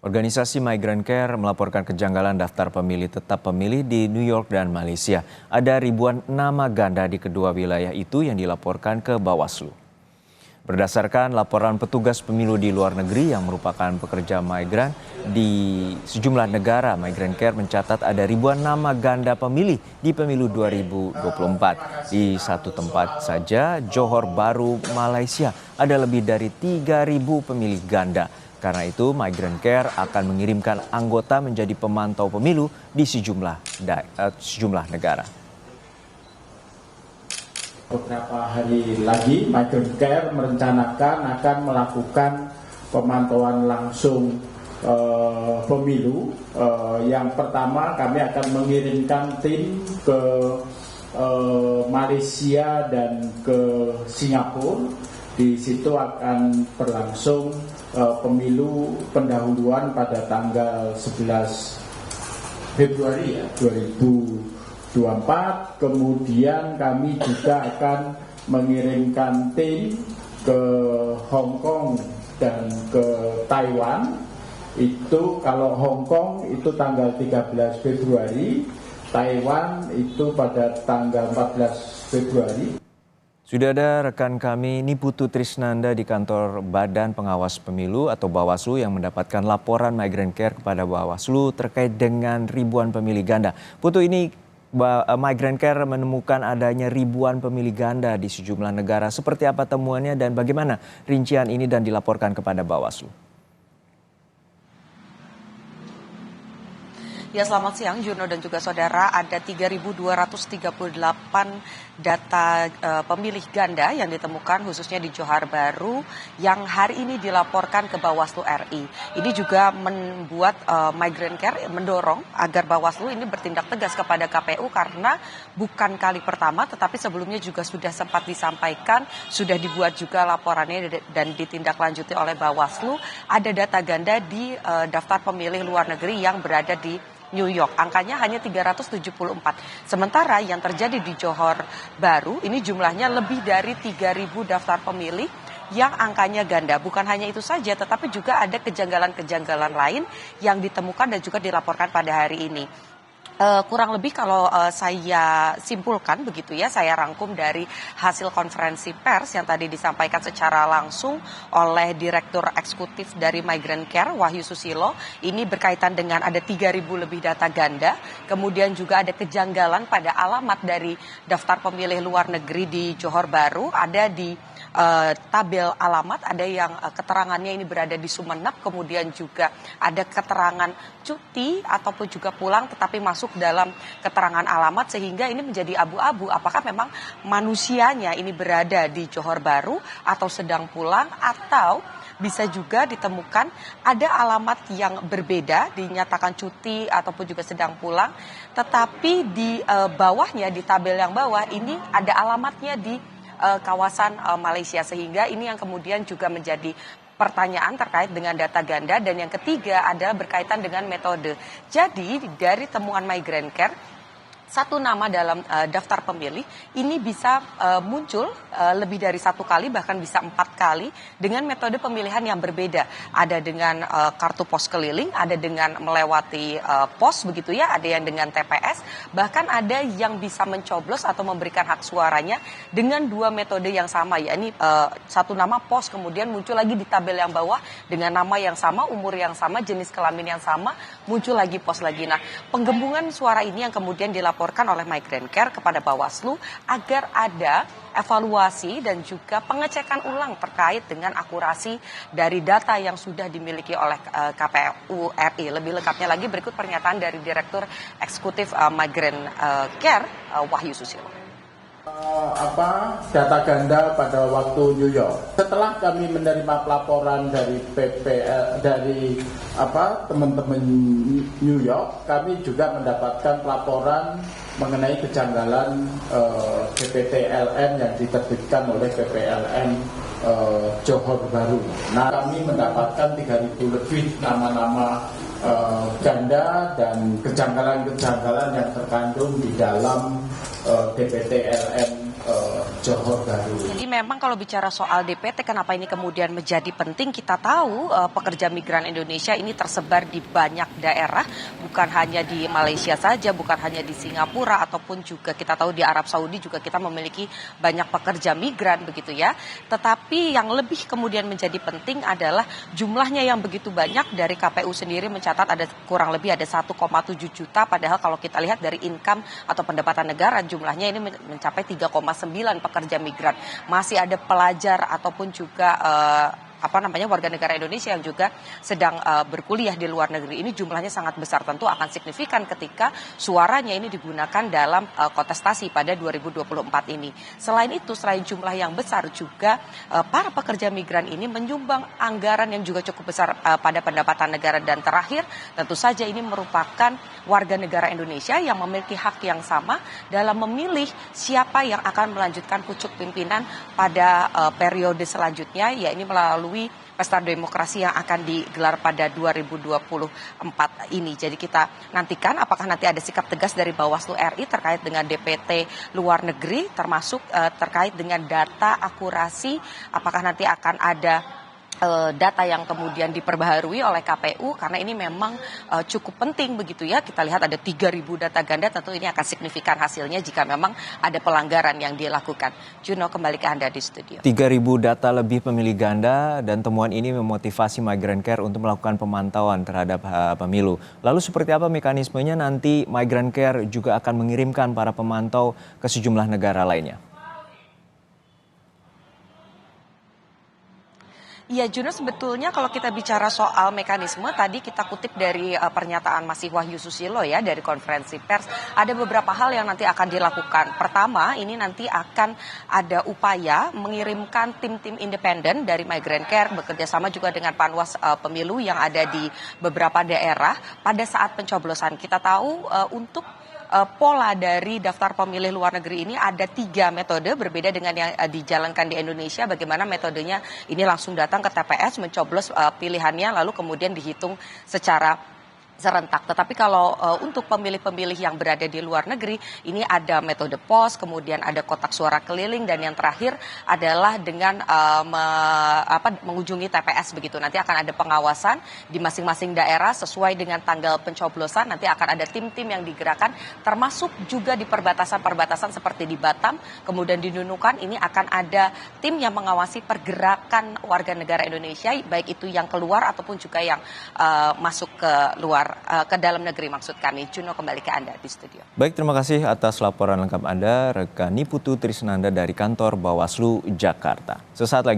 Organisasi Migrant Care melaporkan kejanggalan daftar pemilih tetap pemilih di New York dan Malaysia. Ada ribuan nama ganda di kedua wilayah itu yang dilaporkan ke Bawaslu. Berdasarkan laporan petugas pemilu di luar negeri yang merupakan pekerja migran di sejumlah negara, Migrant Care mencatat ada ribuan nama ganda pemilih di pemilu 2024. Di satu tempat saja, Johor Bahru, Malaysia, ada lebih dari 3.000 pemilih ganda. Karena itu, Migrant Care akan mengirimkan anggota menjadi pemantau pemilu di sejumlah negara. Beberapa hari lagi, Migrant Care merencanakan akan melakukan pemantauan langsung pemilu. Yang pertama, kami akan mengirimkan tim ke Malaysia dan ke Singapura. Di situ akan berlangsung pemilu pendahuluan pada tanggal 11 Februari 2024. Kemudian kami juga akan mengirimkan tim ke Hong Kong dan ke Taiwan. Itu kalau Hong Kong itu tanggal 13 Februari, Taiwan itu pada tanggal 14 Februari. Sudah ada rekan kami Niputu Trisnanda di kantor Badan Pengawas Pemilu atau Bawaslu yang mendapatkan laporan Migrant Care kepada Bawaslu terkait dengan ribuan pemilih ganda. Putu, ini Migrant Care menemukan adanya ribuan pemilih ganda di sejumlah negara. Seperti apa temuannya dan bagaimana rincian ini dan dilaporkan kepada Bawaslu? Ya, selamat siang Juno dan juga saudara. Ada 3.238 data pemilih ganda yang ditemukan khususnya di Johor Bahru yang hari ini dilaporkan ke Bawaslu RI. Ini juga membuat Migrant Care mendorong agar Bawaslu ini bertindak tegas kepada KPU karena bukan kali pertama tetapi sebelumnya juga sudah sempat disampaikan, sudah dibuat juga laporannya dan ditindaklanjuti oleh Bawaslu. Ada data ganda di daftar pemilih luar negeri yang berada di New York, angkanya hanya 374. Sementara yang terjadi di Johor Bahru ini jumlahnya lebih dari 3.000 daftar pemilih yang angkanya ganda. Bukan hanya itu saja, tetapi juga ada kejanggalan-kejanggalan lain yang ditemukan dan juga dilaporkan pada hari ini. Kurang lebih kalau saya simpulkan begitu ya, saya rangkum dari hasil konferensi pers yang tadi disampaikan secara langsung oleh Direktur Eksekutif dari Migrant Care, Wahyu Susilo. Ini berkaitan dengan ada 3.000 lebih data ganda, kemudian juga ada kejanggalan pada alamat dari daftar pemilih luar negeri di Johor Bahru, ada di tabel alamat, ada yang keterangannya ini berada di Sumeneb, kemudian juga ada keterangan cuti ataupun juga pulang tetapi masuk dalam keterangan alamat, sehingga ini menjadi abu-abu apakah memang manusianya ini berada di Johor Bahru atau sedang pulang, atau bisa juga ditemukan ada alamat yang berbeda, dinyatakan cuti ataupun juga sedang pulang, tetapi di bawahnya, di tabel yang bawah ini ada alamatnya di kawasan Malaysia, sehingga ini yang kemudian juga menjadi pertanyaan terkait dengan data ganda. Dan yang ketiga adalah berkaitan dengan metode. Jadi dari temuan Migrant Care, satu nama dalam daftar pemilih ini bisa muncul lebih dari satu kali, bahkan bisa 4 kali dengan metode pemilihan yang berbeda. Ada dengan kartu pos keliling, ada dengan melewati pos begitu ya, ada yang dengan TPS, bahkan ada yang bisa mencoblos atau memberikan hak suaranya dengan 2 metode yang sama, yakni satu nama pos, kemudian muncul lagi di tabel yang bawah dengan nama yang sama, umur yang sama, jenis kelamin yang sama, muncul lagi pos lagi. Nah, penggembungan suara ini yang kemudian dilaporkan oleh Migrant Care kepada Bawaslu agar ada evaluasi dan juga pengecekan ulang terkait dengan akurasi dari data yang sudah dimiliki oleh KPU RI. Lebih lengkapnya lagi berikut pernyataan dari Direktur Eksekutif Migrant Care, Wahyu Susilo. Data ganda pada waktu New York. Setelah kami menerima pelaporan dari teman-teman New York, kami juga mendapatkan pelaporan mengenai kejanggalan PPTLN yang diterbitkan oleh PPLN Johor Bahru. Nah, kami mendapatkan 3.000 lebih nama-nama ganda dan kejanggalan-kejanggalan yang terkandung di dalam DPTLN Johor Bahru. Jadi memang kalau bicara soal DPT, kenapa ini kemudian menjadi penting? Kita tahu pekerja migran Indonesia ini tersebar di banyak daerah, bukan hanya di Malaysia saja, bukan hanya di Singapura, ataupun juga kita tahu di Arab Saudi juga kita memiliki banyak pekerja migran begitu ya. Tetapi yang lebih kemudian menjadi penting adalah jumlahnya yang begitu banyak. Dari KPU sendiri mencatat ada kurang lebih ada 1,7 juta, padahal kalau kita lihat dari income atau pendapatan negara jumlahnya ini mencapai 3,9 pekerja migran. Masih ada pelajar ataupun juga warga negara Indonesia yang juga sedang berkuliah di luar negeri. Ini jumlahnya sangat besar, tentu akan signifikan ketika suaranya ini digunakan dalam kontestasi pada 2024 ini. Selain itu, selain jumlah yang besar juga para pekerja migran ini menyumbang anggaran yang juga cukup besar pada pendapatan negara. Dan terakhir, tentu saja ini merupakan warga negara Indonesia yang memiliki hak yang sama dalam memilih siapa yang akan melanjutkan pucuk pimpinan pada periode selanjutnya, yaitu melalui pesta demokrasi yang akan digelar pada 2024 ini. Jadi kita nantikan apakah nanti ada sikap tegas dari Bawaslu RI terkait dengan DPT luar negeri, termasuk terkait dengan data akurasi, apakah nanti akan ada data yang kemudian diperbaharui oleh KPU, karena ini memang cukup penting begitu ya. Kita lihat ada 3.000 data ganda, tentu ini akan signifikan hasilnya jika memang ada pelanggaran yang dilakukan. Juno, kembali ke Anda di studio. 3.000 data lebih pemilih ganda, dan temuan ini memotivasi Migrant Care untuk melakukan pemantauan terhadap pemilu. Lalu seperti apa mekanismenya? Nanti Migrant Care juga akan mengirimkan para pemantau ke sejumlah negara lainnya. Ya Juno, sebetulnya kalau kita bicara soal mekanisme, tadi kita kutip dari pernyataan Masih Wahyu Susilo ya, dari konferensi pers, ada beberapa hal yang nanti akan dilakukan. Pertama, ini nanti akan ada upaya mengirimkan tim-tim independen dari Migrant Care bekerja sama juga dengan Panwas Pemilu yang ada di beberapa daerah pada saat pencoblosan. Kita tahu untuk pola dari daftar pemilih luar negeri ini ada 3 metode berbeda dengan yang dijalankan di Indonesia. Bagaimana metodenya ini langsung datang ke TPS, mencoblos pilihannya, lalu kemudian dihitung secara serentak. Tetapi kalau untuk pemilih-pemilih yang berada di luar negeri, ini ada metode pos, kemudian ada kotak suara keliling, dan yang terakhir adalah dengan mengunjungi TPS begitu. Nanti akan ada pengawasan di masing-masing daerah sesuai dengan tanggal pencoblosan. Nanti akan ada tim-tim yang digerakkan, termasuk juga di perbatasan-perbatasan seperti di Batam, kemudian di Nunukan. Ini akan ada tim yang mengawasi pergerakan warga negara Indonesia, baik itu yang keluar ataupun juga yang masuk ke dalam negeri maksud kami. Juno, kembali ke Anda di studio. Baik, terima kasih atas laporan lengkap Anda, rekan Niputu Trisnanda dari kantor Bawaslu Jakarta. Sesaat lagi